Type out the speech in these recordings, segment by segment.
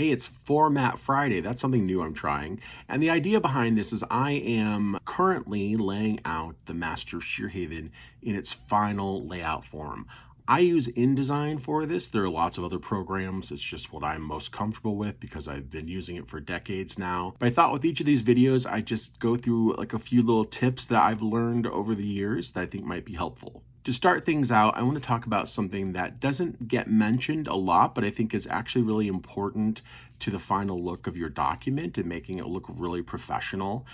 Hey, it's Format Friday. That's something new I'm trying. And the idea behind this is I am currently laying out the Master of Shearhaven in its final layout form. I use InDesign for this. There are lots of other programs. It's just what I'm most comfortable with because I've been using it for decades now. But I thought with each of these videos, I just go through like a few little tips that I've learned over the years that I think might be helpful. To start things out, I want to talk about something that doesn't get mentioned a lot, but I think is actually really important to the final look of your document and making it look really professional.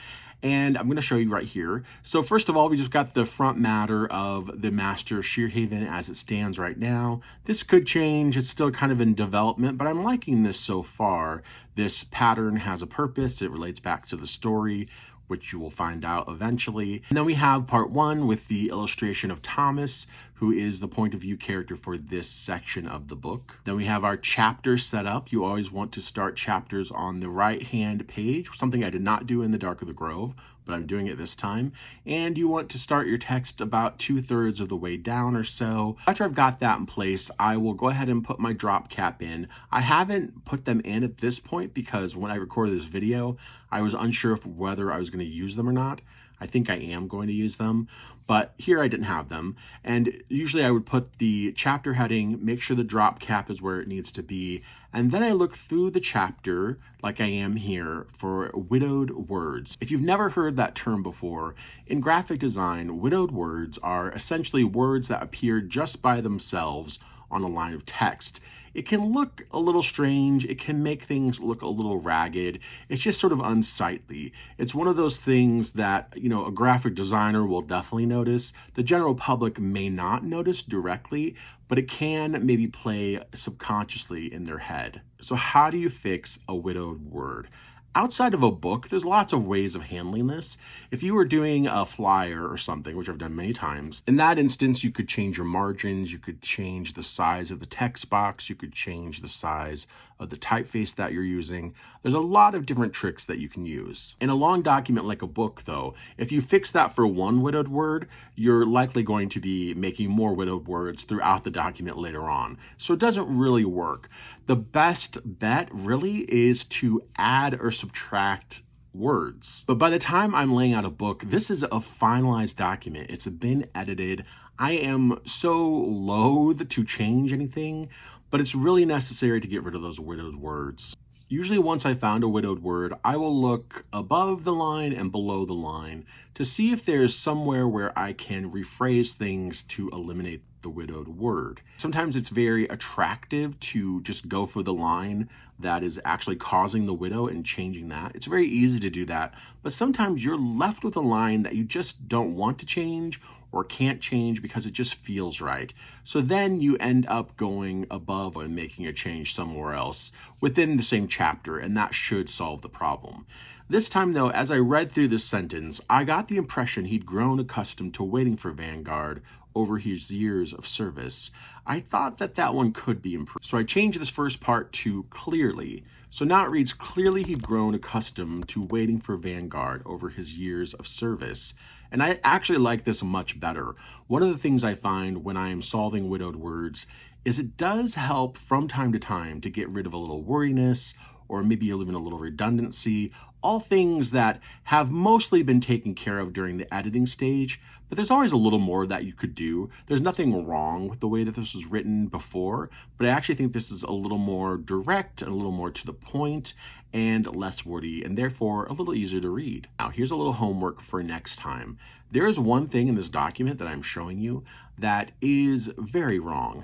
And I'm going to show you right here. So first of all, we just got the front matter of the Master of Shearhaven as it stands right now. This could change. It's still kind of in development, but I'm liking this so far. This pattern has a purpose. It relates back to the story, which you will find out eventually. And then we have part one with the illustration of Thomas, who is the point of view character for this section of the book. Then we have our chapters set up. You always want to start chapters on the right-hand page, something I did not do in The Dark of the Grove, but I'm doing it this time. And you want to start your text about 2/3 of the way down or so. After I've got that in place, I will go ahead and put my drop cap in. I haven't put them in at this point because when I recorded this video, I was unsure of whether I was going to use them or not. I think I am going to use them, but here I didn't have them. And usually I would put the chapter heading, make sure the drop cap is where it needs to be, and then I look through the chapter, like I am here, for widowed words. If you've never heard that term before, in graphic design, widowed words are essentially words that appear just by themselves on a line of text. It can look a little strange. It can make things look a little ragged. It's just sort of unsightly. It's one of those things that, a graphic designer will definitely notice. The general public may not notice directly, but it can maybe play subconsciously in their head. So how do you fix a widowed word? Outside of a book, there's lots of ways of handling this. If you were doing a flyer or something, which I've done many times, in that instance, you could change your margins, you could change the size of the text box, you could change the size of the typeface that you're using. There's a lot of different tricks that you can use. In a long document like a book, though, if you fix that for one widowed word, you're likely going to be making more widowed words throughout the document later on. So it doesn't really work. The best bet really is to add or subtract words. But by the time I'm laying out a book, this is a finalized document. It's been edited. I am so loath to change anything, but it's really necessary to get rid of those widowed words. Usually once I found a widowed word, I will look above the line and below the line to see if there's somewhere where I can rephrase things to eliminate the widowed word. Sometimes it's very attractive to just go for the line that is actually causing the widow and changing that. It's very easy to do that, but sometimes you're left with a line that you just don't want to change or can't change because it just feels right. So then you end up going above and making a change somewhere else within the same chapter, and that should solve the problem. This time though, as I read through this sentence, I got the impression he'd grown accustomed to waiting for Vanguard over his years of service. I thought that one could be improved. So I changed this first part to clearly. So now it reads, clearly he'd grown accustomed to waiting for Vanguard over his years of service. And I actually like this much better. One of the things I find when I am solving widowed words is it does help from time to time to get rid of a little worriness or maybe even a little redundancy, all things that have mostly been taken care of during the editing stage, but there's always a little more that you could do. There's nothing wrong with the way that this was written before, but I actually think this is a little more direct and a little more to the point and less wordy, and therefore a little easier to read. Now, here's a little homework for next time. There is one thing in this document that I'm showing you that is very wrong.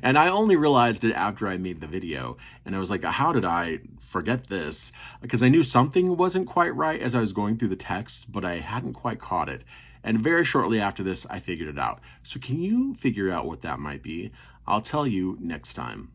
And I only realized it after I made the video. And I was like, how did I forget this? Because I knew something wasn't quite right as I was going through the text, but I hadn't quite caught it. And very shortly after this, I figured it out. So can you figure out what that might be? I'll tell you next time.